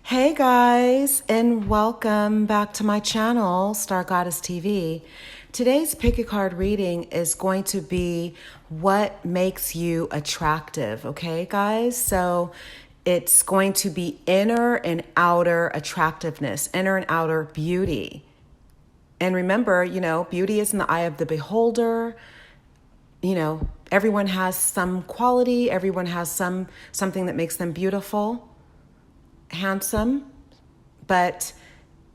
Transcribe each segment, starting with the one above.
Hey guys, and welcome back to my channel, Star Goddess TV. Today's pick a card reading is going to be what makes you attractive, okay guys? So it's going to be inner and outer attractiveness, inner and outer beauty. And remember, beauty is in the eye of the beholder. Everyone has some quality, everyone has something that makes them beautiful, handsome, but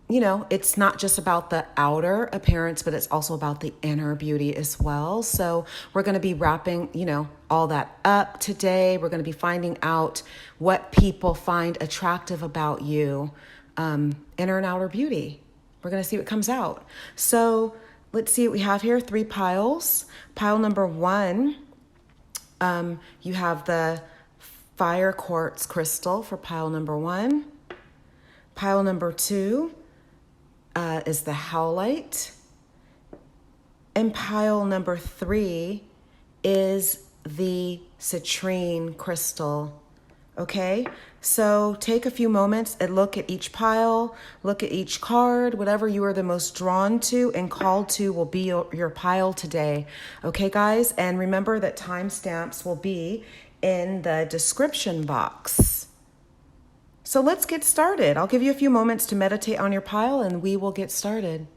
it's not just about the outer appearance, but it's also about the inner beauty as well. So we're going to be wrapping all that up today. We're going to be finding out what people find attractive about you, inner and outer beauty. We're going to see what comes out. So let's see what we have here. 3 piles. Pile number 1, you have the fire quartz crystal for pile number 1. Pile number 2 is the howlite. And pile number 3 is the citrine crystal. Okay, so take a few moments and look at each pile, look at each card. Whatever you are the most drawn to and called to will be your pile today. Okay, guys, and remember that timestamps will be in the description box. So let's get started. I'll give you a few moments to meditate on your pile and we will get started.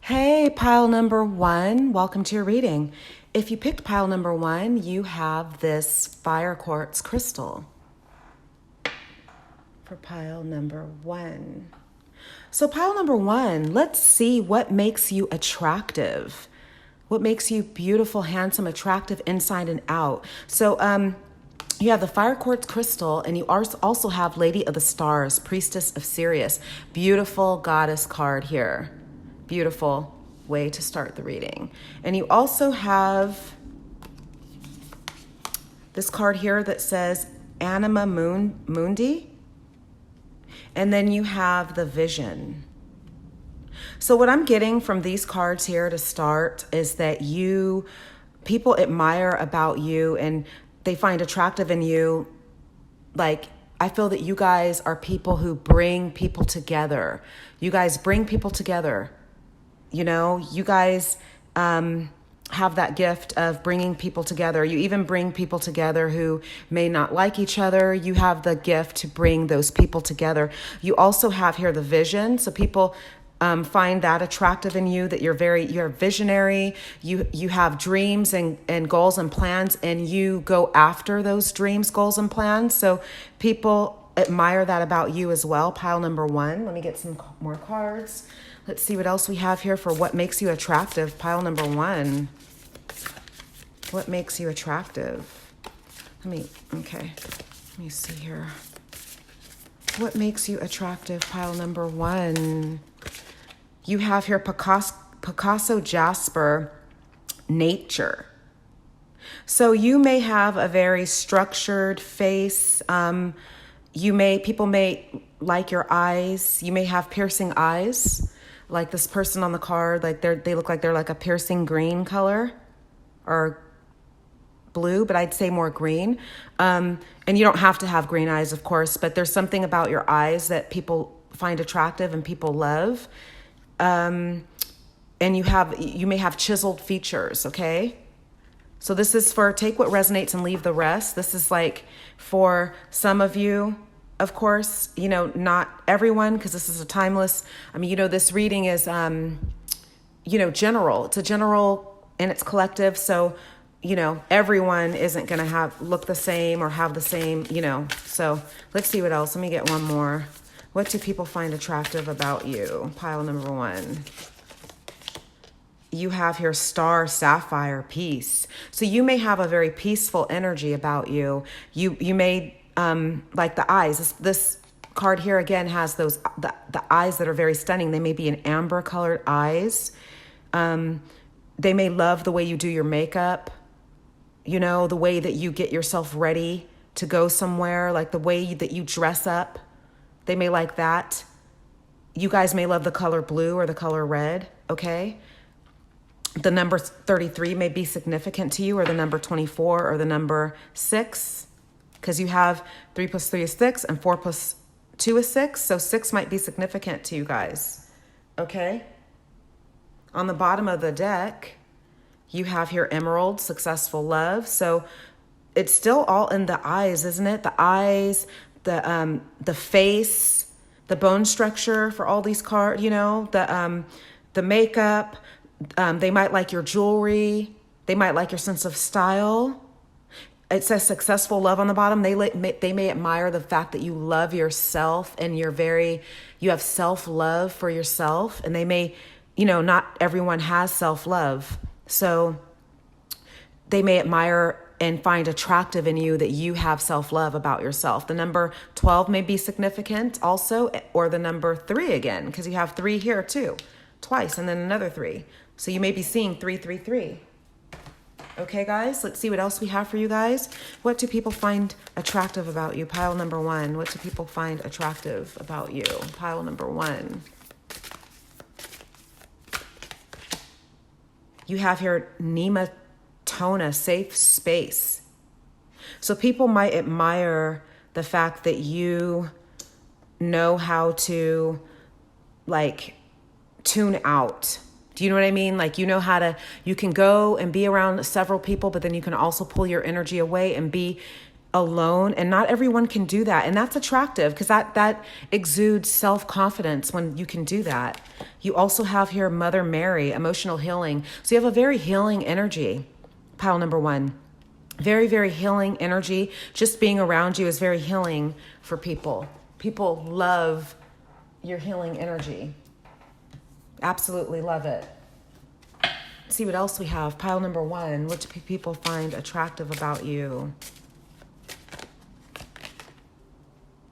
Hey, pile number 1, welcome to your reading. If you picked pile number 1, you have this fire quartz crystal for pile number 1. So pile number 1, let's see what makes you attractive. What makes you beautiful, handsome, attractive inside and out. So you have the fire quartz crystal, and you also have Lady of the Stars, Priestess of Sirius. Beautiful goddess card here. Beautiful way to start the reading. And you also have this card here that says Anima Mundi. And then you have the Vision. So what I'm getting from these cards here to start is that people admire about you and they find attractive in you. Like, I feel that you guys are people who bring people together. You guys bring people together. You guys have that gift of bringing people together. You even bring people together who may not like each other. You have the gift to bring those people together. You also have here the vision. So people find that attractive in you, that you're visionary. You have dreams and goals and plans, and you go after those dreams, goals, and plans. So people admire that about you as well. Pile number 1. Let me get some more cards. Let's see what else we have here for what makes you attractive. Pile number 1. What makes you attractive? Let me see here. What makes you attractive? Pile number 1. You have here Picasso Jasper, Nature. So you may have a very structured face. People may like your eyes. You may have piercing eyes, like this person on the card. Like they look like they're like a piercing green color or blue, but I'd say more green. And you don't have to have green eyes, of course, but there's something about your eyes that people find attractive and people love. And you may have chiseled features, okay? So this is for take what resonates and leave the rest. This is like for some of you, of course, not everyone, because this is a timeless, this reading is, general. It's a general and it's collective. So, everyone isn't going to look the same or have the same, so let's see what else. Let me get one more. What do people find attractive about you? Pile number 1. You have here Star, Sapphire, Peace. So you may have a very peaceful energy about you. You may, like the eyes. This card here again has the eyes that are very stunning. They may be an amber colored eyes. They may love the way you do your makeup. The way that you get yourself ready to go somewhere, like the way that you dress up. They may like that. You guys may love the color blue or the color red, okay? The number 33 may be significant to you, or the number 24 or the number 6. because you have 3 plus 3 is 6 and 4 plus 2 is 6. So 6 might be significant to you guys. Okay. On the bottom of the deck, you have here emerald, successful love. So it's still all in the eyes, isn't it? The eyes, the face, the bone structure for all these cards, you know, the makeup. They might like your jewelry. They might like your sense of style. It says successful love on the bottom. They may admire the fact that you love yourself and you have self-love for yourself. And they may, you know, not everyone has self-love. So they may admire and find attractive in you that you have self-love about yourself. The number 12 may be significant also, or the number 3 again, because you have 3 here too, twice, and then another 3. So you may be seeing 333. Okay, guys, let's see what else we have for you guys. What do people find attractive about you? Pile number 1. What do people find attractive about you? Pile number 1. You have here nematona, safe space. So people might admire the fact that you know how to, like, tune out. Do you know what I mean? Like, you know how to, you can go and be around several people, but then you can also pull your energy away and be alone. And not everyone can do that. And that's attractive because that exudes self-confidence when you can do that. You also have here Mother Mary, emotional healing. So you have a very healing energy. Pile number 1. Very, very healing energy. Just being around you is very healing for people. People love your healing energy. Absolutely love it. Let's see what else we have. Pile number 1. What do people find attractive about you?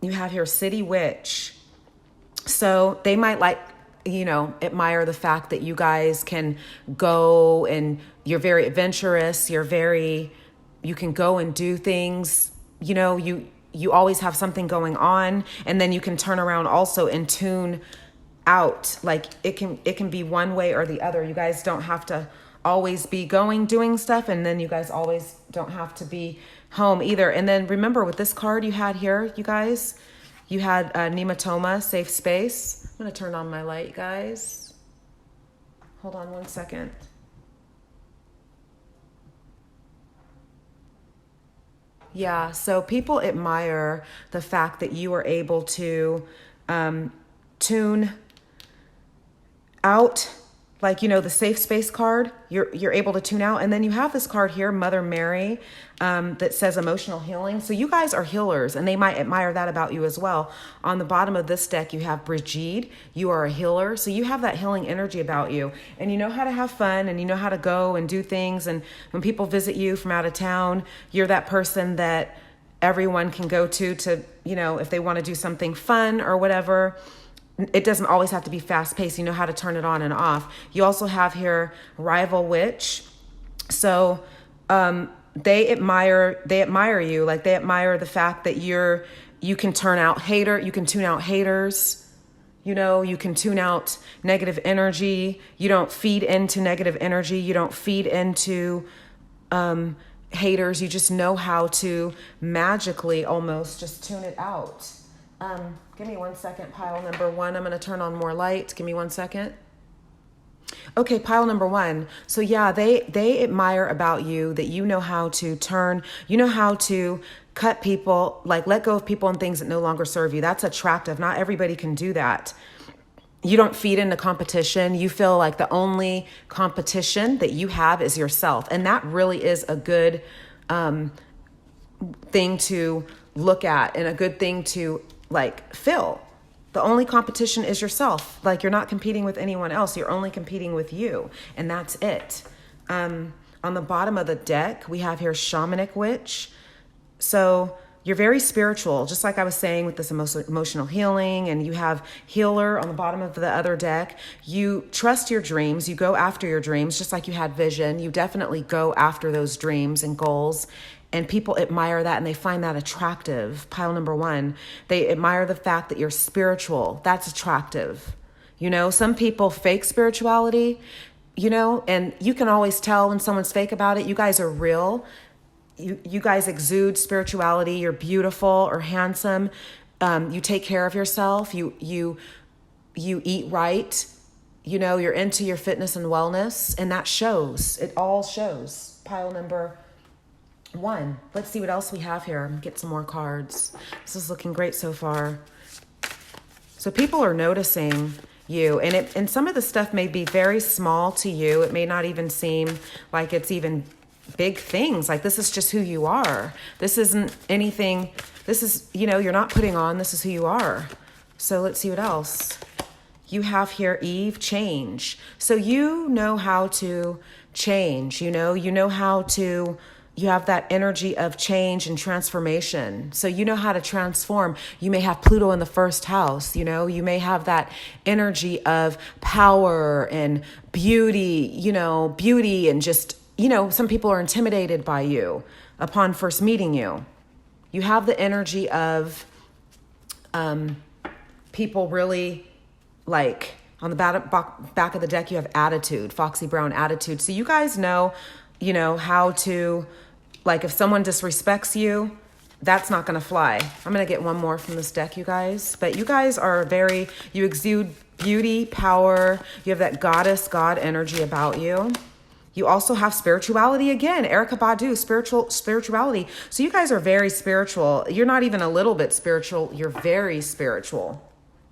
You have here City Witch. So they might like, you know, admire the fact that you guys can go and you're very adventurous. You can go and do things, you know, you always have something going on, and then you can turn around also and tune out. Like it can be one way or the other. You guys don't have to always be doing stuff, and then you guys always don't have to be home either. And then remember with this card you had here, you guys, you had nematoma, safe space. I'm going to turn on my light, guys. Hold on 1 second. Yeah, so people admire the fact that you are able to tune out, like, you know, the safe space card, you're able to tune out. And then you have this card here, Mother Mary, that says emotional healing. So you guys are healers, and they might admire that about you as well. On the bottom of this deck, you have Brigitte. You are a healer. So you have that healing energy about you, and you know how to have fun, and you know how to go and do things. And when people visit you from out of town, you're that person that everyone can go to, you know, if they want to do something fun or whatever. It doesn't always have to be fast paced. You know how to turn it on and off. You also have here Rival Witch. So they admire you. Like, they admire the fact that you can tune out haters. You know, you can tune out negative energy. You don't feed into negative energy. You don't feed into haters. You just know how to magically almost just tune it out. Give me 1 second, pile number 1. I'm going to turn on more light. Give me 1 second. Okay, pile number 1. So yeah, they admire about you that you know how to cut people, like let go of people and things that no longer serve you. That's attractive. Not everybody can do that. You don't feed into competition. You feel like the only competition that you have is yourself. And that really is a good thing to look at, and a good thing to like feel. The only competition is yourself. Like, you're not competing with anyone else. You're only competing with you. And that's it. On the bottom of the deck, we have here Shamanic Witch. So you're very spiritual, just like I was saying with this emotional healing. And you have Healer on the bottom of the other deck. You trust your dreams. You go after your dreams, just like you had vision. You definitely go after those dreams and goals. And people admire that, and they find that attractive. Pile number 1. They admire the fact that you're spiritual. That's attractive. You know, some people fake spirituality, you know, and you can always tell when someone's fake about it. You guys are real. you guys exude spirituality. You're beautiful or handsome. You take care of yourself. You eat right. You know, you're into your fitness and wellness, and that shows. It all shows. Pile number 1. Let's see what else we have here. Get some more cards. This is looking great so far. So people are noticing you, and some of the stuff may be very small to you. It may not even seem like it's even big things. Like, this is just who you are. This isn't anything. This is, you know, you're not putting on. This is who you are. So let's see what else. You have here, Eve, change. So you know how to change. You know how to, you have that energy of change and transformation. So you know how to transform. You may have Pluto in the first house. You know, you may have that energy of power and beauty, beauty, and just, some people are intimidated by you upon first meeting you. You have the energy of people really, like, on the back of the deck, you have attitude, Foxy Brown attitude. So you guys know, how to, like, if someone disrespects you, that's not going to fly. I'm going to get one more from this deck, you guys. But you guys are you exude beauty, power. You have that goddess, God energy about you. You also have spirituality again. Erykah Badu, spirituality. So you guys are very spiritual. You're not even a little bit spiritual. You're very spiritual.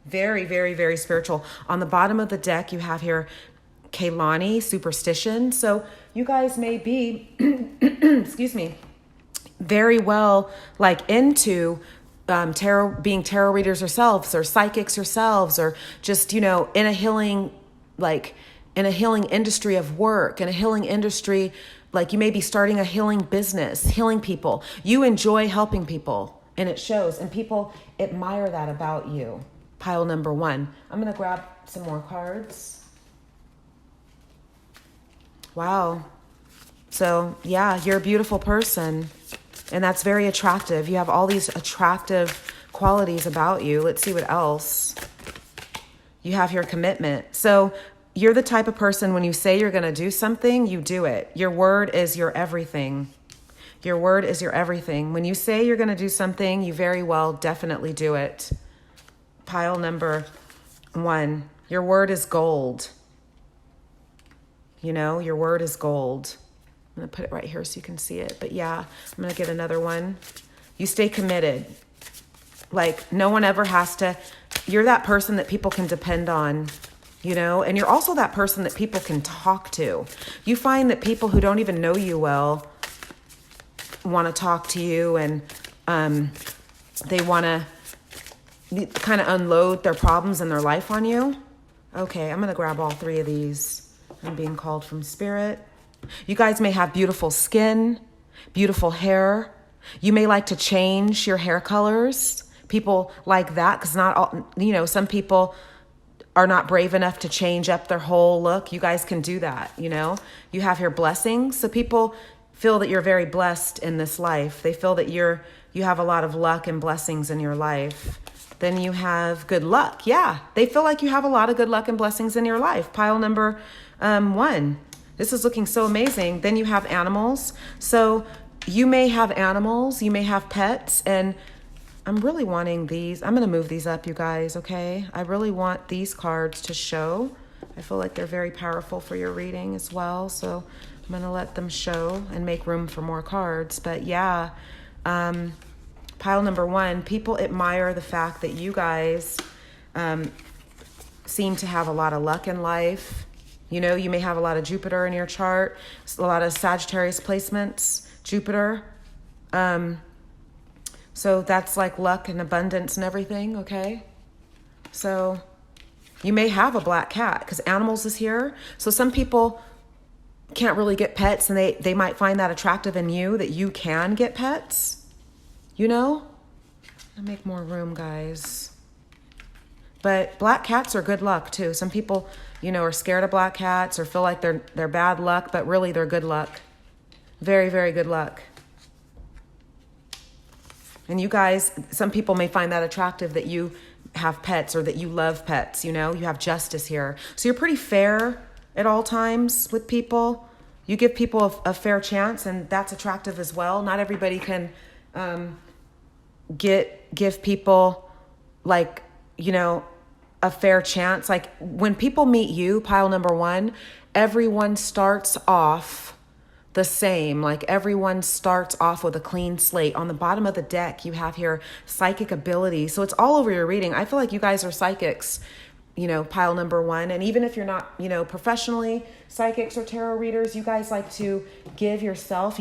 Very, very, very spiritual. On the bottom of the deck, you have here Kaylani, superstition. So you guys may be, excuse me, very well, like, into tarot, being tarot readers yourselves, or psychics yourselves, or just, in a healing, in a healing industry of work, in a healing industry, like, you may be starting a healing business, healing people. You enjoy helping people, and it shows, and people admire that about you. Pile number 1. I'm going to grab some more cards. Wow. So, yeah, you're a beautiful person, and that's very attractive. You have all these attractive qualities about you. Let's see what else. You have your commitment. So you're the type of person, when you say you're going to do something, you do it. Your word is your everything. Your word is your everything. When you say you're going to do something, you very well definitely do it. Pile number 1. Your word is gold. Your word is gold. I'm going to put it right here so you can see it. But yeah, I'm going to get another one. You stay committed. Like, no one ever has to. You're that person that people can depend on, and you're also that person that people can talk to. You find that people who don't even know you well want to talk to you, and they want to kind of unload their problems in their life on you. Okay, I'm going to grab all 3 of these. I'm being called from spirit. You guys may have beautiful skin, beautiful hair. You may like to change your hair colors. People like that, because not all, some people are not brave enough to change up their whole look. You guys can do that, You have your blessings. So people feel that you're very blessed in this life. They feel that you have a lot of luck and blessings in your life. Then you have good luck. Yeah, they feel like you have a lot of good luck and blessings in your life. Pile number 1. This is looking so amazing. Then you have animals. So you may have animals, you may have pets, and I'm really wanting these. I'm going to move these up, you guys, okay? I really want these cards to show. I feel like they're very powerful for your reading as well. So I'm going to let them show and make room for more cards. But yeah, pile number 1, people admire the fact that you guys seem to have a lot of luck in life. You may have a lot of Jupiter in your chart, a lot of Sagittarius placements, Jupiter. So that's like luck and abundance and everything, okay? So you may have a black cat, because animals is here. So some people can't really get pets, and they might find that attractive in you, that you can get pets. I'll make more room, guys. But black cats are good luck too. Some people, are scared of black cats or feel like they're bad luck, but really they're good luck. Very, very good luck. And you guys, some people may find that attractive, that you have pets or that you love pets, you have justice here. So you're pretty fair at all times with people. You give people a fair chance, and that's attractive as well. Not everybody can give people like, a fair chance. Like when people meet you, pile number one, everyone starts off the same. Like everyone starts off with a clean slate. On the bottom of the deck, you have here psychic ability. So it's all over your reading. I feel like you guys are psychics, pile number one. And even if you're not, professionally psychics or tarot readers, you guys like to give yourself,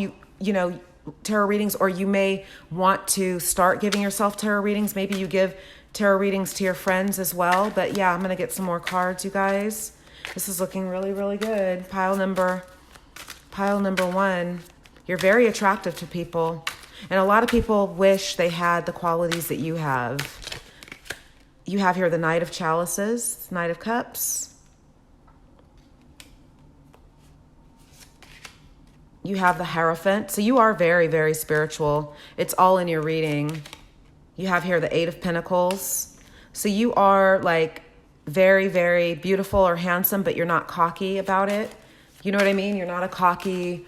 tarot readings, or you may want to start giving yourself tarot readings. Maybe you give tarot readings to your friends as well. But yeah, I'm going to get some more cards, you guys. This is looking really, really good. Pile number one. You're very attractive to people. And a lot of people wish they had the qualities that you have. You have here the Knight of Chalices, Knight of Cups. You have the Hierophant. So you are very, very spiritual. It's all in your reading. You have here the Eight of Pentacles. So you are like very, very beautiful or handsome, but you're not cocky about it. You know what I mean? You're not a cocky,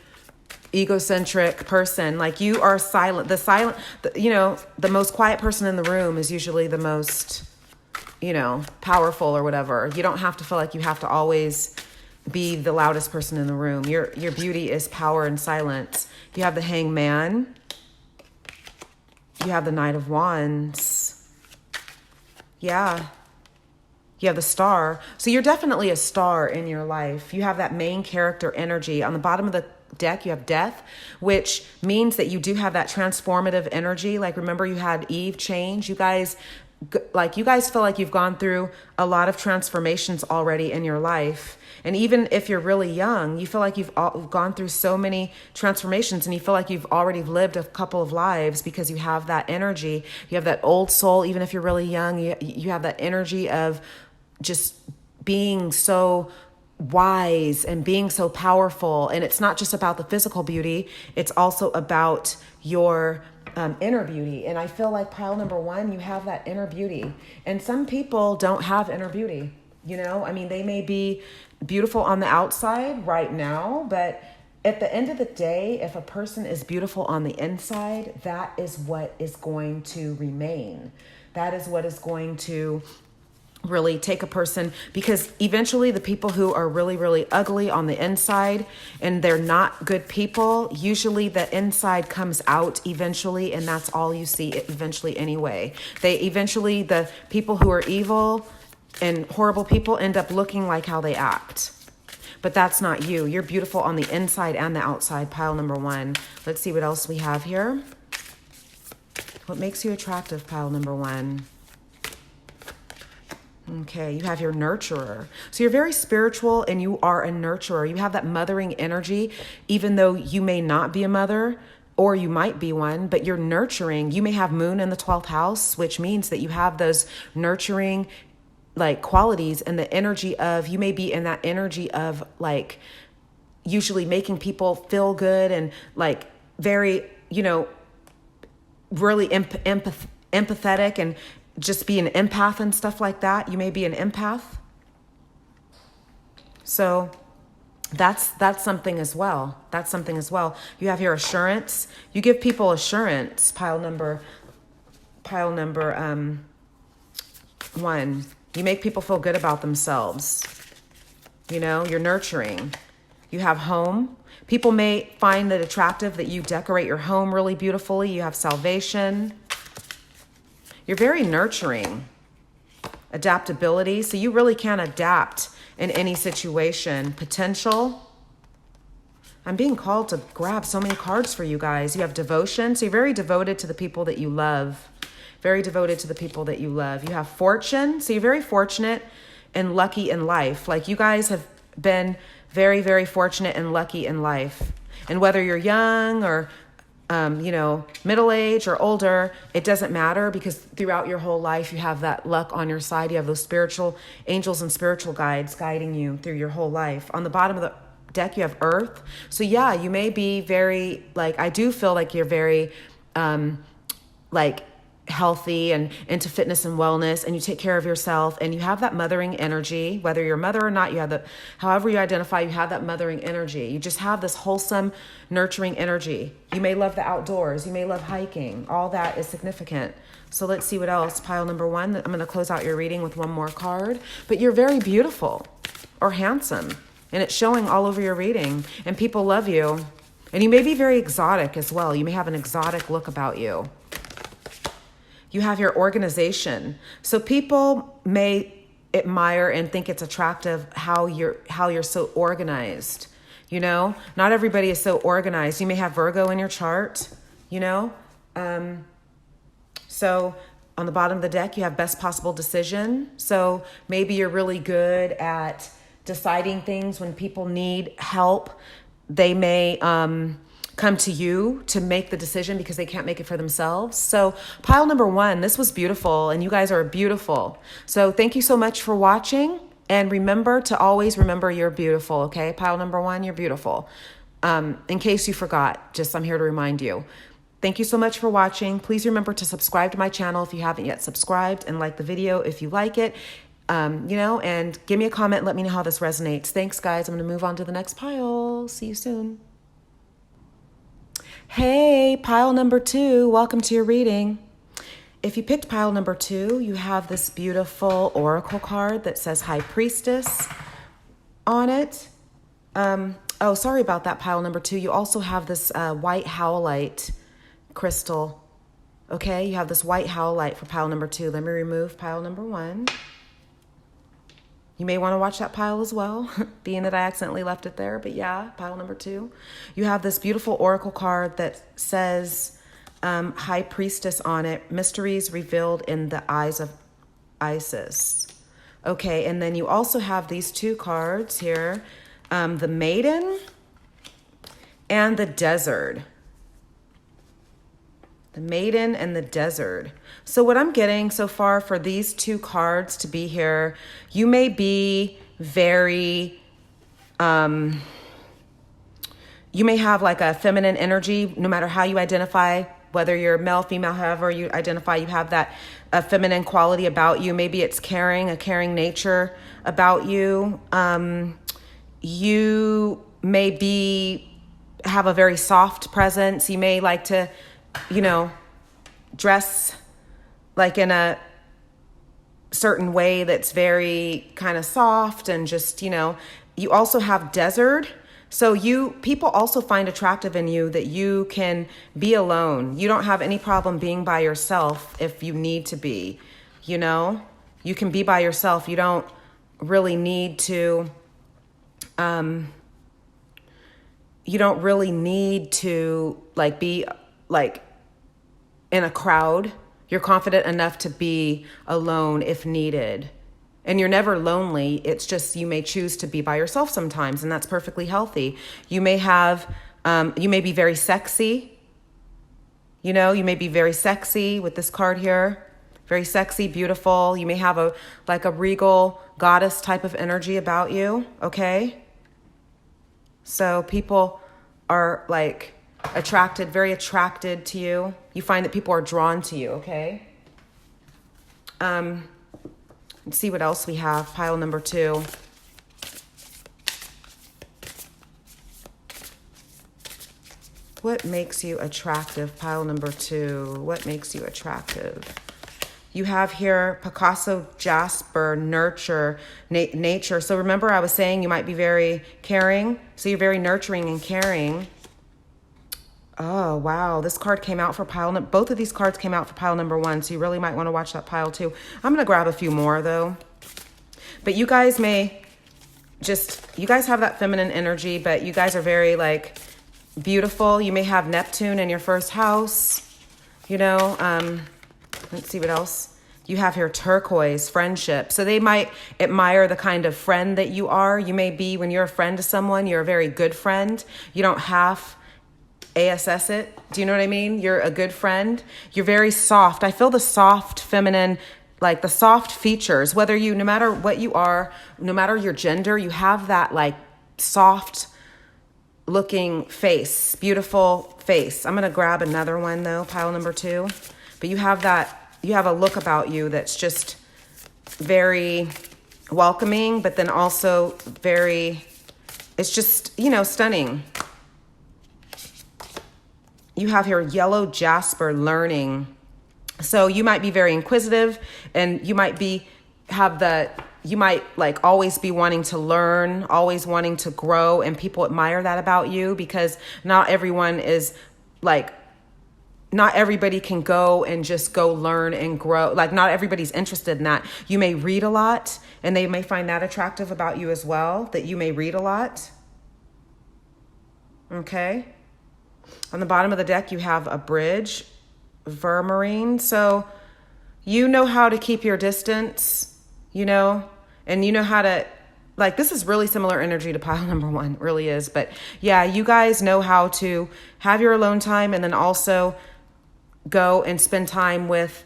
egocentric person. Like you are silent. The most quiet person in the room is usually the most, powerful or whatever. You don't have to feel like you have to always be the loudest person in the room. Your beauty is power and silence. You have the Hangman. You have the Knight of Wands. Yeah. You have the Star. So you're definitely a star in your life. You have that main character energy. On the bottom of the deck, you have Death, which means that you do have that transformative energy. Like remember you had Eve change. You guys feel like you've gone through a lot of transformations already in your life. And even if you're really young, you feel like you've gone through so many transformations, and you feel like you've already lived a couple of lives because you have that energy. You have that old soul. Even if you're really young, you have that energy of just being so wise and being so powerful. And it's not just about the physical beauty. It's also about your inner beauty. And I feel like pile number one, you have that inner beauty. And some people don't have inner beauty. They may be beautiful on the outside right now, but at the end of the day, if a person is beautiful on the inside, that is what is going to remain. That is what is going to really take a person, because eventually the people who are really, really ugly on the inside and they're not good people, usually the inside comes out eventually, and that's all you see eventually anyway. The people who are evil and horrible people end up looking like how they act. But that's not you. You're beautiful on the inside and the outside, pile number one. Let's see what else we have here. What makes you attractive, pile number one? Okay, you have your nurturer. So you're very spiritual and you are a nurturer. You have that mothering energy, even though you may not be a mother, or you might be one, but you're nurturing. You may have moon in the 12th house, which means that you have those nurturing qualities and the energy of, you may be in that energy of usually making people feel good and very, really empathetic and just be an empath and stuff like that. You may be an empath. So that's something as well. That's something as well. You have your assurance. You give people assurance, pile number one. You make people feel good about themselves. You're nurturing. You have home. People may find it attractive that you decorate your home really beautifully. You have salvation. You're very nurturing. Adaptability. So you really can adapt in any situation. Potential. I'm being called to grab so many cards for you guys. You have devotion. So you're very devoted to the people that you love. Very devoted to the people that you love. You have fortune. So you're very fortunate and lucky in life. You guys have been very, very fortunate and lucky in life. And whether you're young or middle age or older, it doesn't matter, because throughout your whole life, you have that luck on your side. You have those spiritual angels and spiritual guides guiding you through your whole life. On the bottom of the deck, you have earth. So yeah, you may be very, I do feel like you're very, healthy and into fitness and wellness, and you take care of yourself, and you have that mothering energy, whether you're a mother or not, you have the, however you identify, you have that mothering energy. You just have this wholesome, nurturing energy. You may love the outdoors. You may love hiking. All that is significant. So let's see what else. Pile number 1. I'm going to close out your reading with one more card. But you're very beautiful or handsome, and it's showing all over your reading, and people love you. And you may be very exotic as well. You may have an exotic look about you. You have your organization. So people may admire and think it's attractive how you're so organized. You know, not everybody is so organized. You may have Virgo in your chart, you know. So on the bottom of the deck, you have best possible decision. So maybe you're really good at deciding things when people need help. They may come to you to make the decision because they can't make it for themselves. So pile number 1, this was beautiful, and you guys are beautiful. So thank you so much for watching, and remember to always remember you're beautiful, okay? Pile number 1, you're beautiful. In case you forgot, just I'm here to remind you. Thank you so much for watching. Please remember to subscribe to my channel if you haven't yet subscribed, and like the video if you like it. You know, and give me a comment and let me know how this resonates. Thanks, guys. I'm going to move on to the next pile. See you soon. Hey, pile number 2, welcome to your reading. If you picked pile number 2, you have this beautiful oracle card that says High Priestess on it. Oh, sorry about that, pile number 2. You also have this white howlite crystal. Okay, you have this white howlite for pile number 2. Let me remove pile number 1. You may want to watch that pile as well, being that I accidentally left it there. But yeah, pile number 2. You have this beautiful oracle card that says High Priestess on it. Mysteries revealed in the eyes of Isis. Okay, and then you also have these 2 cards here. The Maiden and the Desert. The Maiden and the Desert. So what I'm getting so far for these 2 cards to be here, you may be very, you may have like a feminine energy, no matter how you identify, whether you're male, female, however you identify, you have that feminine quality about you. Maybe it's caring, a caring nature about you. You may have a very soft presence. You may like to, you know, dress like in a certain way that's very kind of soft and just, you know, you also have desert. So people also find attractive in you that you can be alone. You don't have any problem being by yourself if you need to be, you know, you can be by yourself. You don't really need to, like be like in a crowd. You're confident enough to be alone if needed. And you're never lonely. It's just you may choose to be by yourself sometimes, and that's perfectly healthy. You may be very sexy. You know, you may be very sexy with this card here. Very sexy, beautiful. You may have a regal goddess type of energy about you, okay? So people are like very attracted to you. You find that people are drawn to you, okay? Let's see what else we have. Pile number 2. What makes you attractive? Pile number 2. What makes you attractive? You have here Picasso, Jasper, nurture, nature. So remember I was saying you might be very caring. So you're very nurturing and caring. Oh, wow. This card came out for both of these cards came out for pile number 1. So you really might want to watch that pile too. I'm going to grab a few more though. But you guys you guys have that feminine energy, but you guys are very like beautiful. You may have Neptune in your first house, you know. Let's see what else. You have here turquoise, friendship. So they might admire the kind of friend that you are. You may be, when you're a friend to someone, you're a very good friend. You don't half ASS it. Do you know what I mean? You're a good friend. You're very soft. I feel the soft feminine, like the soft features, no matter what you are, no matter your gender, you have that like soft looking face, beautiful face. I'm going to grab another one though, pile number 2. But you have a look about you that's just very welcoming, but then also it's just, stunning. You have here yellow jasper, learning. So you might be very inquisitive, and you might like always be wanting to learn, always wanting to grow, and people admire that about you, because not everybody can go and just go learn and grow. Like, not everybody's interested in that. You may read a lot, and they may find that attractive about you as well, that you may read a lot. Okay. On the bottom of the deck, you have a bridge, vermarine. So you know how to keep your distance, and you know how to, like, this is really similar energy to pile number 1, really is. But yeah, you guys know how to have your alone time, and then also go and spend time with,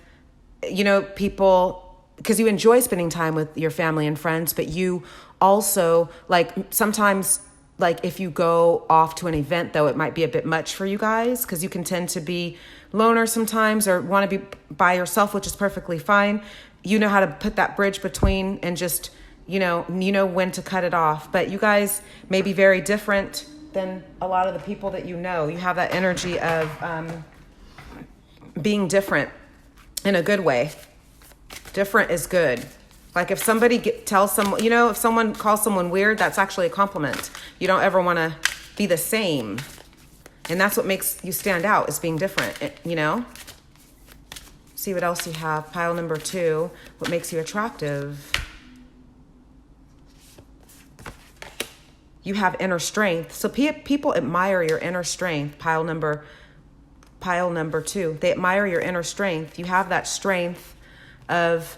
people, because you enjoy spending time with your family and friends, but you also, like, sometimes, like, if you go off to an event, though, it might be a bit much for you guys, because you can tend to be loners sometimes, or want to be by yourself, which is perfectly fine. You know how to put that bridge between, and just, you know when to cut it off. But you guys may be very different than a lot of the people that you know. You have that energy of being different in a good way. Different is good. Like, if somebody tells someone, if someone calls someone weird, that's actually a compliment. You don't ever want to be the same. And that's what makes you stand out, is being different, See what else you have. Pile number 2, what makes you attractive? You have inner strength. So people admire your inner strength. Pile number 2. They admire your inner strength. You have that strength of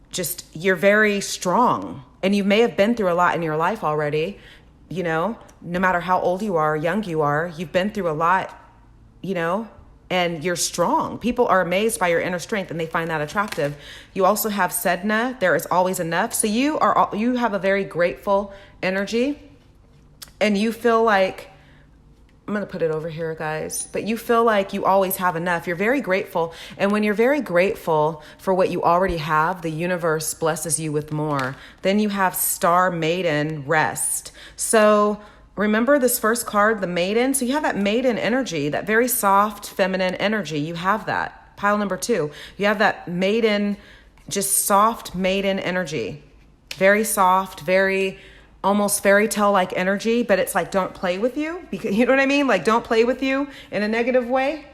just, you're very strong. And you may have been through a lot in your life already, no matter how old you are, young you are, you've been through a lot, and you're strong. People are amazed by your inner strength, and they find that attractive. You also have Sedna. There is always enough. So you have a very grateful energy, and you feel like, I'm going to put it over here, guys, but you feel like you always have enough. You're very grateful. And when you're very grateful for what you already have, the universe blesses you with more. Then you have Star Maiden, rest. So remember this first card, the Maiden? So you have that Maiden energy, that very soft, feminine energy. You have that. Pile number 2. You have that Maiden, just soft Maiden energy. Very soft, very almost fairy tale like energy, but it's like, don't play with you, because you know what I mean? Like, don't play with you in a negative way.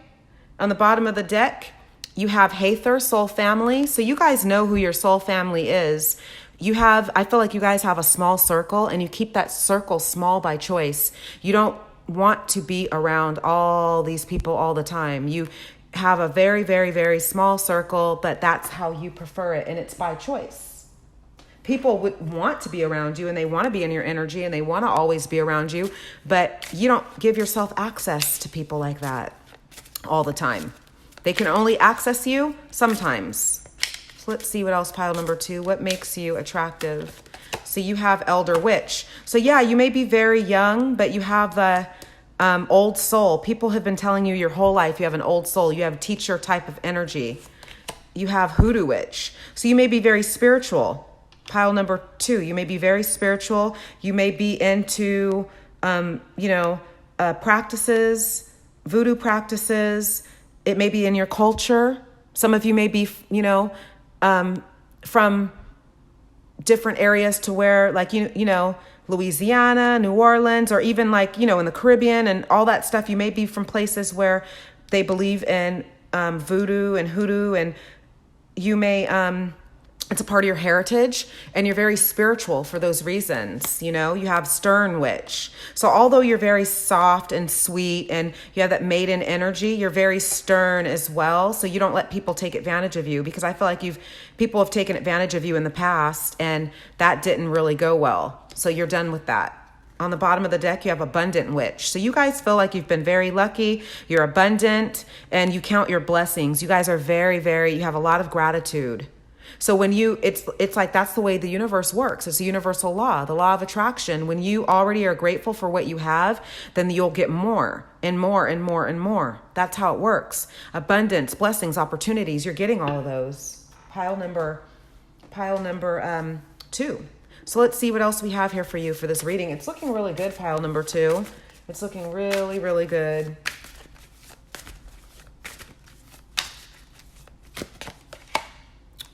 On the bottom of the deck, you have Hathor, soul family. So you guys know who your soul family is. I feel like you guys have a small circle, and you keep that circle small by choice. You don't want to be around all these people all the time. You have a very, very, very small circle, but that's how you prefer it, and it's by choice. People would want to be around you, and they want to be in your energy, and they want to always be around you, but you don't give yourself access to people like that all the time. They can only access you sometimes. So let's see what else, pile number 2. What makes you attractive? So you have Elder Witch. So yeah, you may be very young, but you have the old soul. People have been telling you your whole life you have an old soul. You have teacher type of energy. You have Hoodoo Witch. So you may be very spiritual. Pile number 2, you may be very spiritual. You may be into, practices, voodoo practices. It may be in your culture. Some of you may be, from different areas to where, like, Louisiana, New Orleans, or even like, in the Caribbean and all that stuff. You may be from places where they believe in voodoo and hoodoo, and you may... it's a part of your heritage, and you're very spiritual for those reasons. You have Stern Witch. So although you're very soft and sweet, and you have that maiden energy, you're very stern as well. So you don't let people take advantage of you, because I feel like people have taken advantage of you in the past, and that didn't really go well. So you're done with that. On the bottom of the deck, you have Abundant Witch. So you guys feel like you've been very lucky, you're abundant, and you count your blessings. You guys are very, very, you have a lot of gratitude. So when it's like, that's the way the universe works. It's a universal law, the law of attraction. When you already are grateful for what you have, then you'll get more and more and more and more. That's how it works. Abundance, blessings, opportunities. You're getting all of those. Pile number 2. So let's see what else we have here for you for this reading. It's looking really good, pile number 2. It's looking really, really good.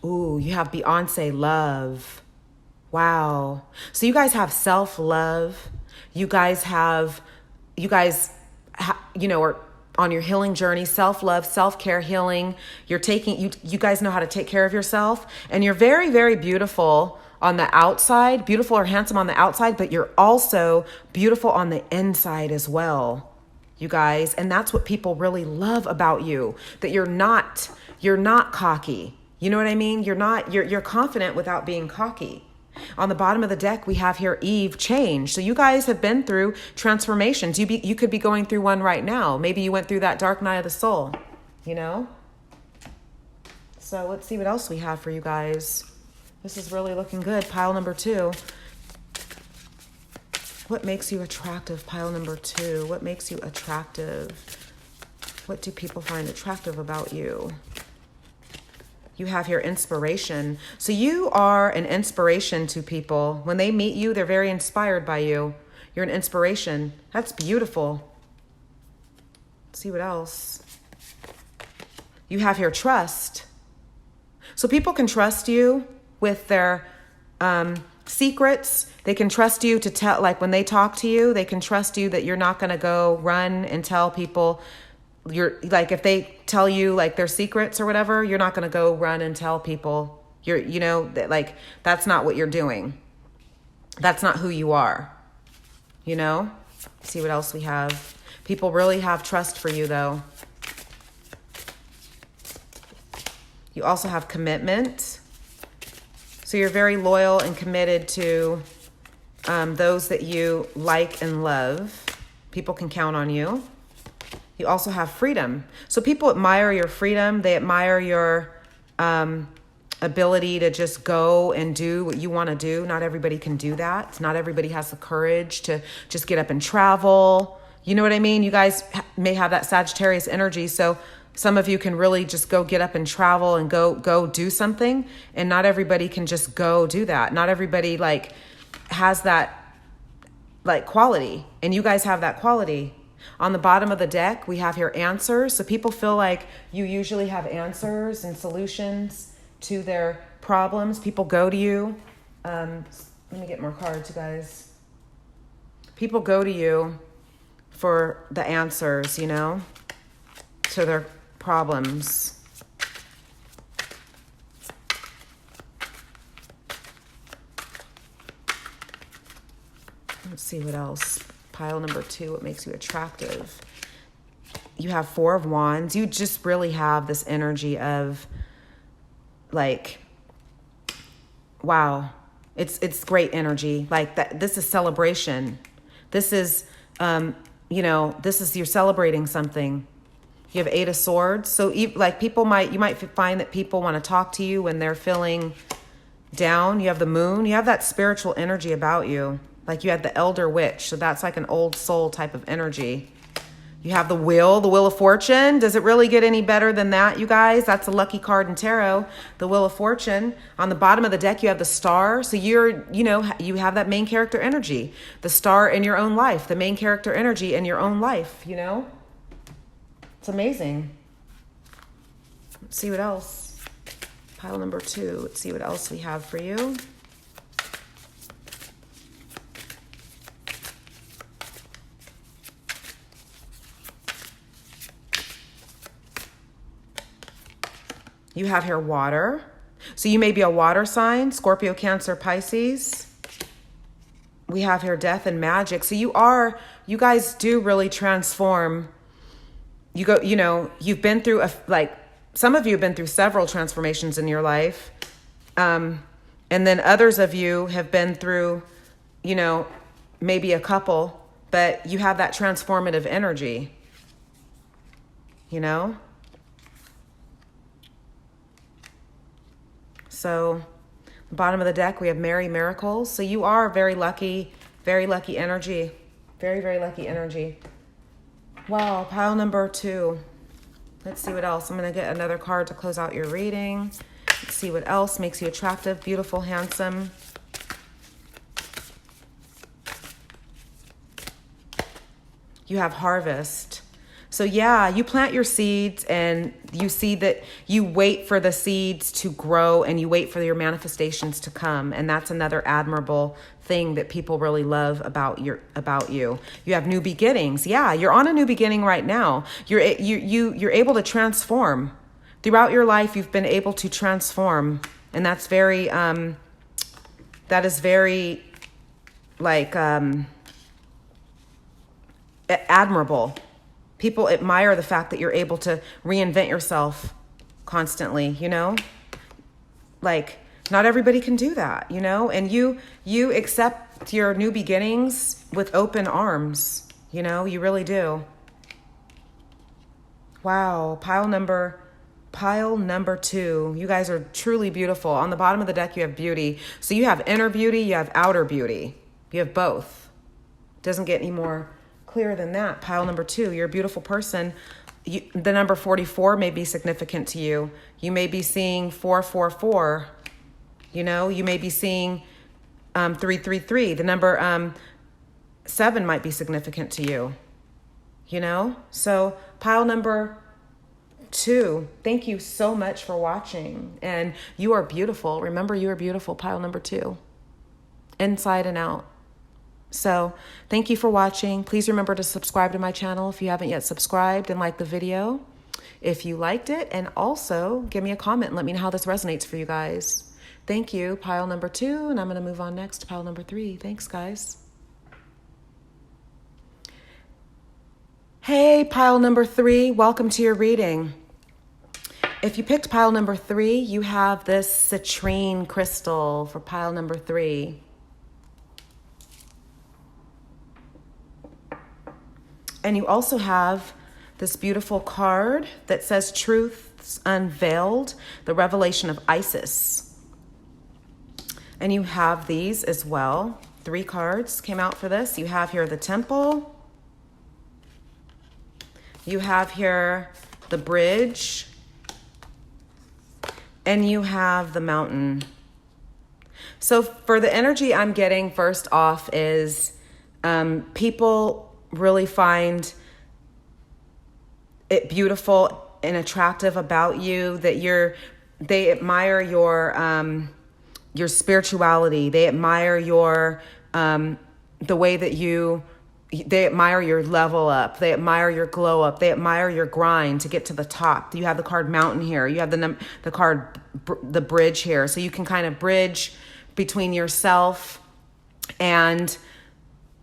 Ooh, you have Beyonce, love. Wow. So you guys have self-love. You guys are on your healing journey, self-love, self-care, healing. You guys know how to take care of yourself, and you're very, very beautiful on the outside, beautiful or handsome on the outside, but you're also beautiful on the inside as well, you guys. And that's what people really love about you, that you're not cocky. You know what I mean? You're confident without being cocky. On the bottom of the deck, we have here Eve, change. So you guys have been through transformations. You could be going through one right now. Maybe you went through that dark night of the soul, you know? So let's see what else we have for you guys. This is really looking good. Pile number 2. What makes you attractive? Pile number 2. What makes you attractive? What do people find attractive about you? You have here inspiration. So you are an inspiration to people. When they meet you, they're very inspired by you. You're an inspiration. That's beautiful. Let's see what else. You have here trust. So people can trust you with their secrets. They can trust you to tell, like when they talk to you, they can trust you that you're not going to go run and tell people. You're like, if they tell you like their secrets or whatever, you're not going to go run and tell people. Like that's not what you're doing. That's not who you are. You know? See what else we have. People really have trust for you though. You also have commitment. So you're very loyal and committed to those that you like and love. People can count on you. You also have freedom. So people admire your freedom. They admire your ability to just go and do what you want to do. Not everybody can do that. Not everybody has the courage to just get up and travel. You know what I mean? You guys may have that Sagittarius energy. So some of you can really just go get up and travel and go do something. And not everybody can just go do that. Not everybody like has that like quality. And you guys have that quality. On the bottom of the deck, we have here answers. So people feel like you usually have answers and solutions to their problems. People go to you. Let me get more cards, you guys. People go to you for the answers, you know, to their problems. Let's see what else. Pile number 2, what makes you attractive? You have 4 of Wands. You just really have this energy of like, wow, it's great energy. Like that. This is celebration. This is, this is, you're celebrating something. You have 8 of Swords. So like you might find that people want to talk to you when they're feeling down. You have the Moon. You have that spiritual energy about you. Like you had the Elder Witch. So that's like an old soul type of energy. You have the Wheel of Fortune. Does it really get any better than that, you guys? That's a lucky card in tarot, the Wheel of Fortune. On the bottom of the deck, you have the Star. So you have that main character energy. The Star in your own life, the main character energy in your own life, you know? It's amazing. Let's see what else. Pile number 2. Let's see what else we have for you. You have here water. So you may be a water sign, Scorpio, Cancer, Pisces. We have here death and magic. So you guys do really transform. You've been through some of you have been through several transformations in your life. And then others of you have been through, maybe a couple, but you have that transformative energy, So the bottom of the deck, we have Merry Miracles. So you are very lucky energy. Very, very lucky energy. Wow, pile number 2. Let's see what else. I'm going to get another card to close out your reading. Let's see what else makes you attractive, beautiful, handsome. You have Harvest. So yeah, you plant your seeds and you see that you wait for the seeds to grow and you wait for your manifestations to come. And that's another admirable thing that people really love about you. You have new beginnings. Yeah, you're on a new beginning right now. You're able to transform. Throughout your life, you've been able to transform. And that's very, admirable. People admire the fact that you're able to reinvent yourself constantly, you know? Like, not everybody can do that, you know? And you accept your new beginnings with open arms, you know? You really do. Wow, pile number 2. You guys are truly beautiful. On the bottom of the deck, you have beauty. So you have inner beauty, you have outer beauty. You have both. Doesn't get any more clear than that. Pile number 2, you're a beautiful person. The number 44 may be significant to you. You may be seeing 444. You know, you may be seeing 333. The number 7 might be significant to you. You know, so pile number 2. Thank you so much for watching. And you are beautiful. Remember, you are beautiful. Pile number 2, inside and out. So thank you for watching. Please remember to subscribe to my channel if you haven't yet subscribed, and like the video if you liked it. And also give me a comment and let me know how this resonates for you guys. Thank you. Pile number 2. And I'm going to move on next to pile number 3. Thanks, guys. Hey, pile number 3. Welcome to your reading. If you picked pile number 3, you have this citrine crystal for pile number 3. And you also have this beautiful card that says Truths Unveiled, the Revelation of Isis. And you have these as well. 3 cards came out for this. You have here the Temple. You have here the Bridge. And you have the Mountain. So for the energy I'm getting, first off is people really find it beautiful and attractive about you, that they admire your spirituality. They admire your the way that they admire your level up. They admire your glow up. They admire your grind to get to the top. You have the card Mountain here. You have the card the Bridge here. So you can kind of bridge between yourself and,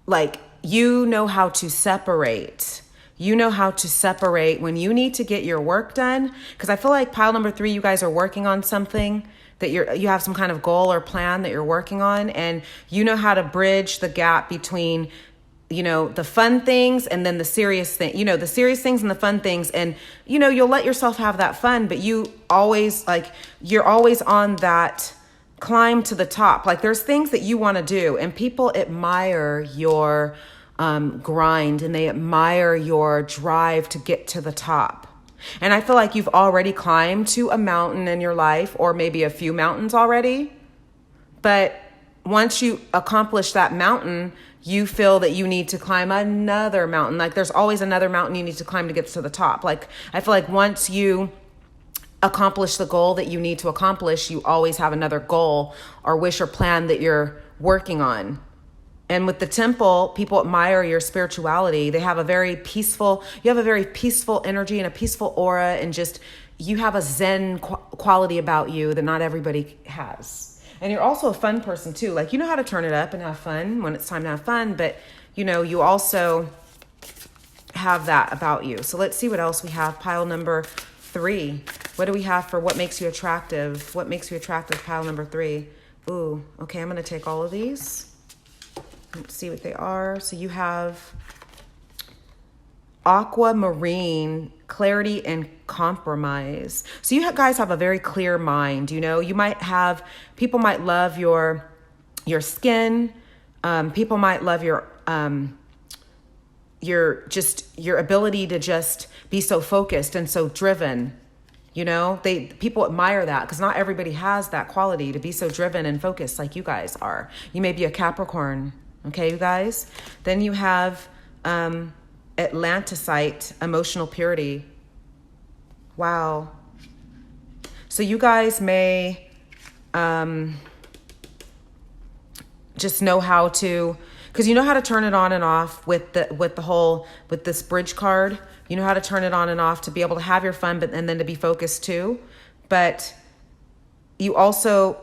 like, you know how to separate. You know how to separate when you need to get your work done. Because I feel like pile number 3, you guys are working on something that you have some kind of goal or plan that you're working on. And you know how to bridge the gap between, you know, the fun things and then the serious thing, you know, the serious things and the fun things. And, you know, you'll let yourself have that fun, but you're always on that climb to the top. Like, there's things that you want to do, and people admire your grind, and they admire your drive to get to the top. And I feel like you've already climbed to a mountain in your life, or maybe a few mountains already. But once you accomplish that mountain, you feel that you need to climb another mountain. Like, there's always another mountain you need to climb to get to the top. Like, I feel like once you accomplish the goal that you need to accomplish, you always have another goal or wish or plan that you're working on. And with the Temple, people admire your spirituality. They have you have a very peaceful energy and a peaceful aura, and just, you have a Zen quality about you that not everybody has. And you're also a fun person too. Like, you know how to turn it up and have fun when it's time to have fun, but you know, you also have that about you. So let's see what else we have. Pile number 3. What do we have for what makes you attractive? What makes you attractive, pile number 3? Ooh, okay, I'm going to take all of these. Let's see what they are. So you have aquamarine, clarity and compromise. So you guys have a very clear mind. You know, people might love your skin. People might love your ability to just be so focused and so driven. You know, people admire that because not everybody has that quality to be so driven and focused like you guys are. You may be a Capricorn, okay, you guys? Then you have Atlanticite, emotional purity. Wow. So you guys may just know how to, because you know how to turn it on and off with this bridge card. You know how to turn it on and off to be able to have your fun, and then to be focused too. But you also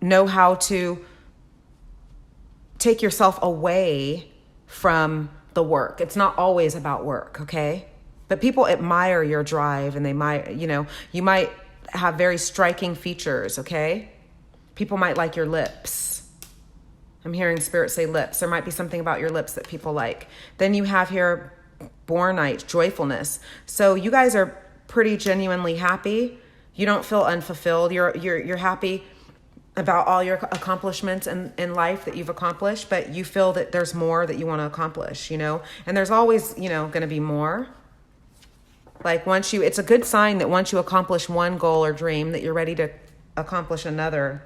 know how to take yourself away from the work. It's not always about work, okay? But people admire your drive, and you might have very striking features, okay? People might like your lips. I'm hearing spirit say lips. There might be something about your lips that people like. Then you have here Bornite, joyfulness. So you guys are pretty genuinely happy. You don't feel unfulfilled. You're happy about all your accomplishments in life that you've accomplished, but you feel that there's more that you want to accomplish, you know? And there's always, going to be more. Like it's a good sign that once you accomplish one goal or dream, that you're ready to accomplish another.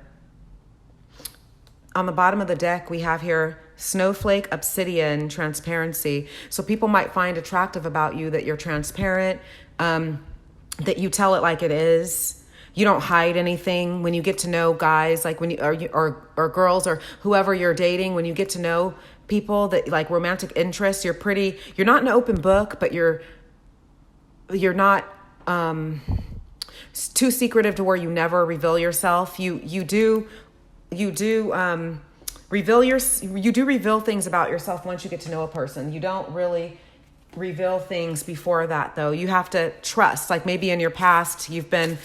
On the bottom of the deck, we have here snowflake, obsidian, transparency. So people might find attractive about you that you're transparent, that you tell it like it is. You don't hide anything. When you get to know guys, like or girls or whoever you're dating, when you get to know people that like romantic interests, you're not an open book, but you're not too secretive to where you never reveal yourself. You do reveal things about yourself once you get to know a person. You don't really reveal things before that, though. You have to trust. Like maybe in your past, you've been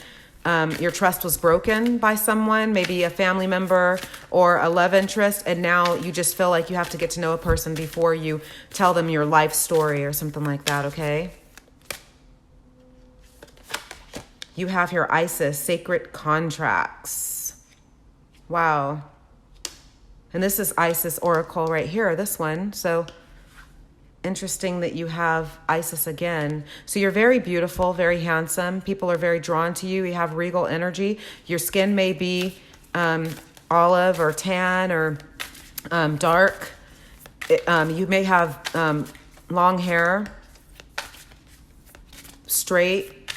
your trust was broken by someone, maybe a family member or a love interest, and now you just feel like you have to get to know a person before you tell them your life story or something like that, okay? You have here Isis, sacred contracts. Wow. And this is Isis Oracle right here, this one. So interesting that you have Isis again. So you're very beautiful, very handsome. People are very drawn to you. You have regal energy. Your skin may be olive or tan or dark. You may have long hair, straight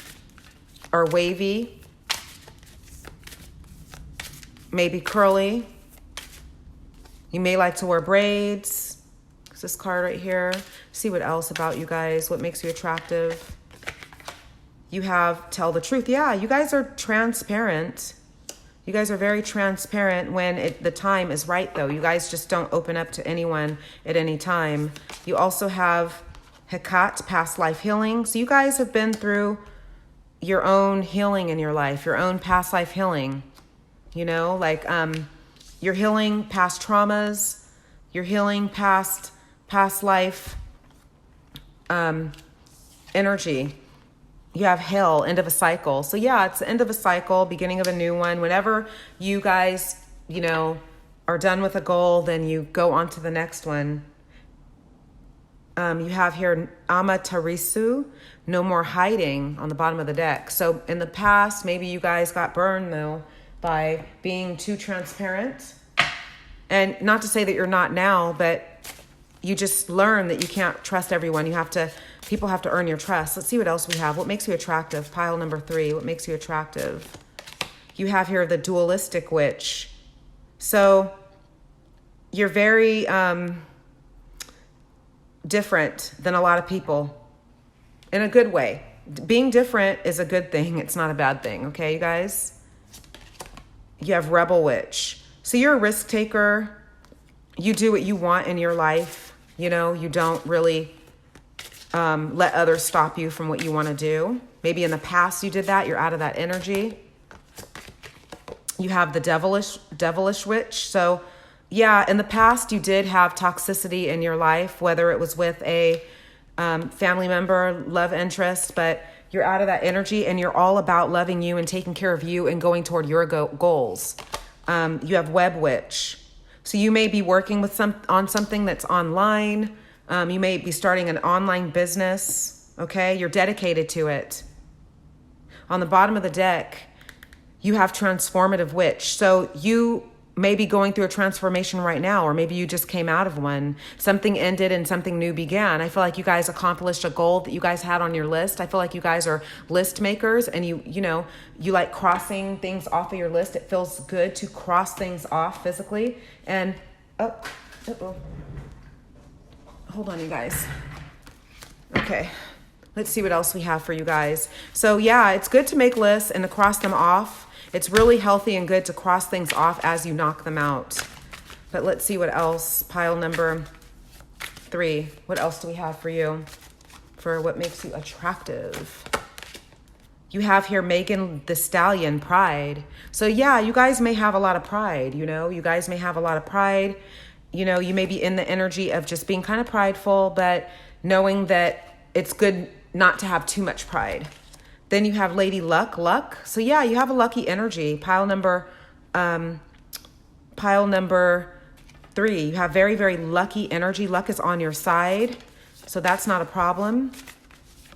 or wavy, maybe curly. You may like to wear braids. It's this card right here. See what else about you guys. What makes you attractive? You have tell the truth. Yeah, you guys are transparent. You guys are very transparent when the time is right, though. You guys just don't open up to anyone at any time. You also have Hekat, past life healing. So you guys have been through your own healing in your life, your own past life healing. You know, like you're healing past traumas. You're healing past life energy. You have hell, end of a cycle. So yeah, it's the end of a cycle, beginning of a new one. Whenever you guys, are done with a goal, then you go on to the next one. You have here Amaterasu, no more hiding, on the bottom of the deck. So in the past, maybe you guys got burned, though, by being too transparent. And not to say that you're not now, but you just learn that you can't trust everyone. People have to earn your trust. Let's see what else we have. What makes you attractive? Pile number 3. What makes you attractive? You have here the dualistic witch. So you're very different than a lot of people in a good way. Being different is a good thing. It's not a bad thing. Okay, you guys? You have rebel witch. So you're a risk taker. You do what you want in your life. You don't really let others stop you from what you want to do. Maybe in the past you did that. You're out of that energy. You have the devilish witch. So yeah, in the past you did have toxicity in your life, whether it was with a family member, love interest, but you're out of that energy and you're all about loving you and taking care of you and going toward your goals. You have web witch. So you may be working with on something that's online. You may be starting an online business. Okay. You're dedicated to it. On the bottom of the deck, you have transformative witch. So you may be going through a transformation right now, or maybe you just came out of one. Something ended and something new began. I feel like you guys accomplished a goal that you guys had on your list. I feel like you guys are list makers, and you like crossing things off of your list. It feels good to cross things off physically. And hold on, you guys. Okay. Let's see what else we have for you guys. So yeah, it's good to make lists and to cross them off. It's really healthy and good to cross things off as you knock them out. But let's see what else. Pile number 3. What else do we have for you? For what makes you attractive? You have here Megan the Stallion, pride. So yeah, you guys may have a lot of pride, You guys may have a lot of pride. You may be in the energy of just being kind of prideful, but knowing that it's good not to have too much pride. Then you have Lady Luck. So yeah, you have a lucky energy. Pile number 3. You have very, very lucky energy. Luck is on your side. So that's not a problem.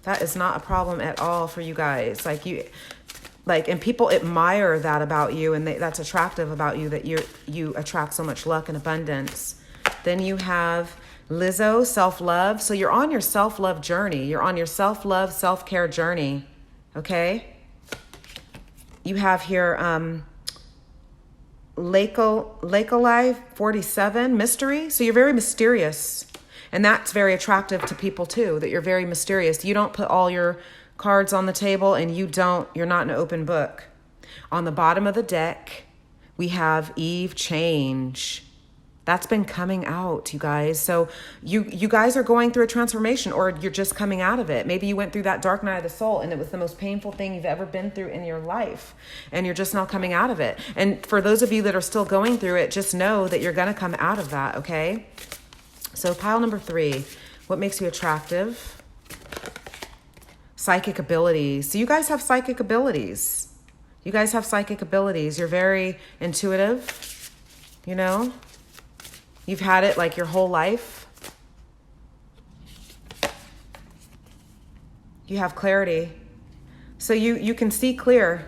That is not a problem at all for you guys. And people admire that about you, and that's attractive about you, that you attract so much luck and abundance. Then you have Lizzo, self-love. So you're on your self-love journey. You're on your self-love, self-care journey. Okay. You have here Lake 47, mystery. So you're very mysterious. And that's very attractive to people too, that you're very mysterious. You don't put all your cards on the table, and you're not an open book. On the bottom of the deck, we have Eve, change. That's been coming out, you guys. So you guys are going through a transformation, or you're just coming out of it. Maybe you went through that dark night of the soul and it was the most painful thing you've ever been through in your life, and you're just now coming out of it. And for those of you that are still going through it, just know that you're going to come out of that, okay? So pile number 3, what makes you attractive? Psychic abilities. So you guys have psychic abilities. You're very intuitive, You've had it like your whole life. You have clarity. So you can see clear,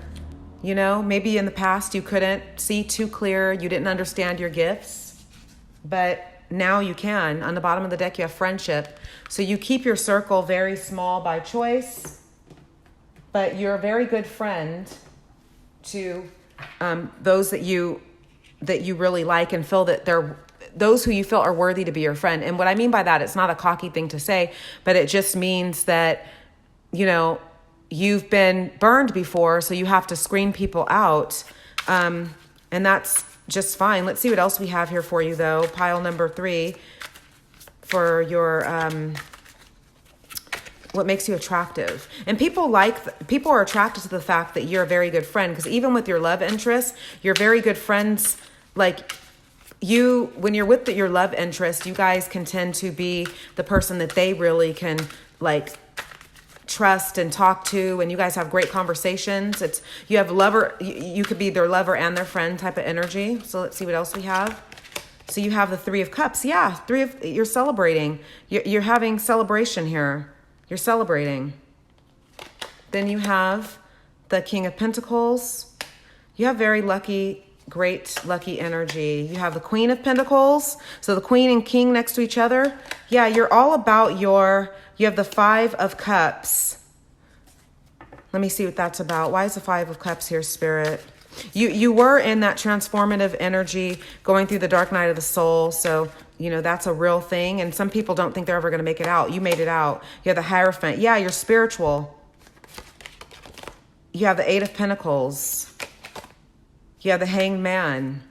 maybe in the past you couldn't see too clear. You didn't understand your gifts, but now you can. On the bottom of the deck, you have friendship. So you keep your circle very small by choice, but you're a very good friend to those that you really like and feel that they're those who you feel are worthy to be your friend. And what I mean by that, it's not a cocky thing to say, but it just means that, you've been burned before, so you have to screen people out. And that's just fine. Let's see what else we have here for you, though. Pile number 3 for your, what makes you attractive. And people are attracted to the fact that you're a very good friend, because even with your love interest, you're very good friends. When you're with your love interest, you guys can tend to be the person that they really can trust and talk to, and you guys have great conversations. You have lover, you could be their lover and their friend type of energy. So let's see what else we have. So you have the 3 of Cups. Yeah, you're celebrating. You're having celebration here. You're celebrating. Then you have the King of Pentacles. You have very great lucky energy. You have the Queen of Pentacles. So the Queen and King next to each other. Yeah, you're all about you have the 5 of Cups. Let me see what that's about. Why is the 5 of Cups here, Spirit? You were in that transformative energy going through the dark night of the soul. So, that's a real thing. And some people don't think they're ever going to make it out. You made it out. You have the Hierophant. Yeah, you're spiritual. You have the 8 of Pentacles. You have the Hanged Man.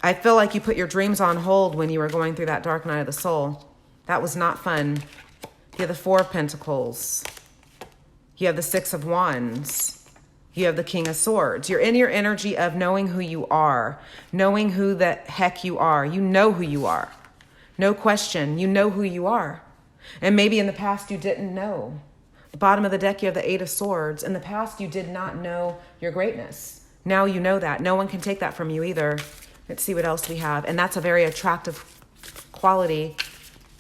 I feel like you put your dreams on hold when you were going through that dark night of the soul. That was not fun. You have the 4 of Pentacles. You have the 6 of Wands. You have the King of Swords. You're in your energy of knowing who you are, knowing who the heck you are. You know who you are. No question. You know who you are. And maybe in the past you didn't know. The bottom of the deck, you have the Eight of Swords. In the past, you did not know your greatness. Now you know that. No one can take that from you either. Let's see what else we have. And that's a very attractive quality,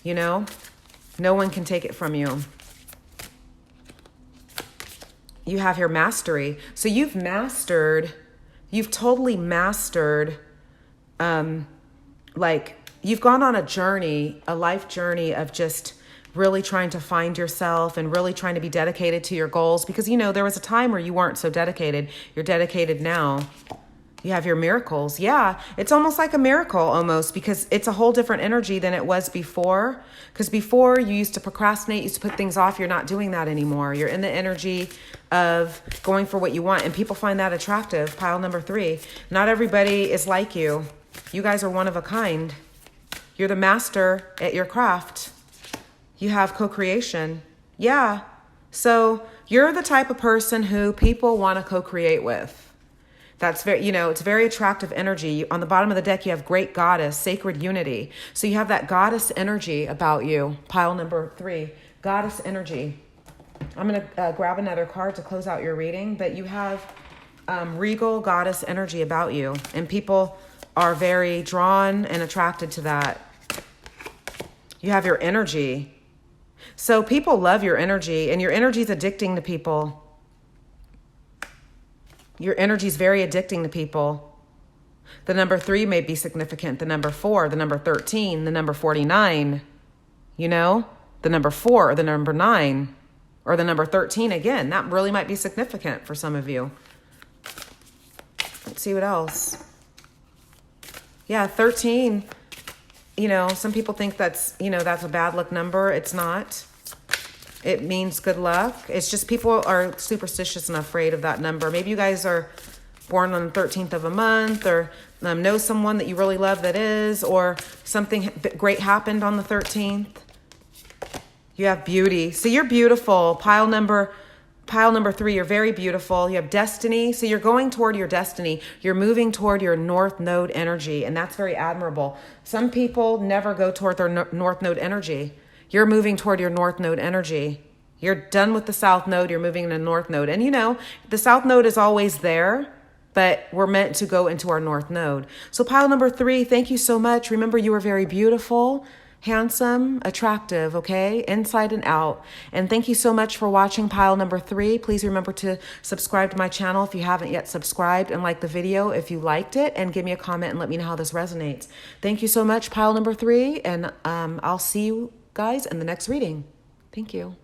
you know? No one can take it from you. You have here mastery. So you've totally mastered, like, you've gone on a journey, a life journey of just really trying to find yourself and really trying to be dedicated to your goals. Because, you know, there was a time where you weren't so dedicated. You're dedicated now. You have your miracles. Yeah, it's almost like a miracle almost, because it's a whole different energy than it was before. Because before you used to procrastinate, used to put things off. You're not doing that anymore. You're in the energy of going for what you want. And people find that attractive. Pile number 3. Not everybody is like you. You guys are one of a kind. You're the master at your craft. You have co-creation. Yeah. So you're the type of person who people want to co-create with. That's very, you know, it's very attractive energy. On the bottom of the deck, you have great goddess, sacred unity. So you have that goddess energy about you. Pile number 3, goddess energy. I'm going to grab another card to close out your reading, but you have regal goddess energy about you. And people are very drawn and attracted to that. You have your energy. So people love your energy, and your energy is addicting to people. Your energy is very addicting to people. The number 3 may be significant. The number 4, the number 13, the number 49, you know, the number 4 or the number 9 or the number 13 again. That really might be significant for some of you. Let's see what else. Yeah, 13. You know, some people think that's, you know, that's a bad luck number. It's not. It means good luck. It's just people are superstitious and afraid of that number. Maybe you guys are born on the 13th of a month, or know someone that you really love that is, or something great happened on the 13th. You have beauty. So you're beautiful. Pile number 3, you're very beautiful. You have destiny. So you're going toward your destiny. You're moving toward your North Node energy, and that's very admirable. Some people never go toward their North Node energy. You're moving toward your North Node energy. You're done with the South Node. You're moving into North Node. And you know, the South Node is always there, but we're meant to go into our North Node. So pile number 3, thank you so much. Remember, you are very beautiful, handsome, attractive, okay? Inside and out. And thank you so much for watching pile number 3. Please remember to subscribe to my channel if you haven't yet subscribed, and like the video if you liked it, and give me a comment and let me know how this resonates. Thank you so much, pile number 3, and I'll see you guys in the next reading. Thank you.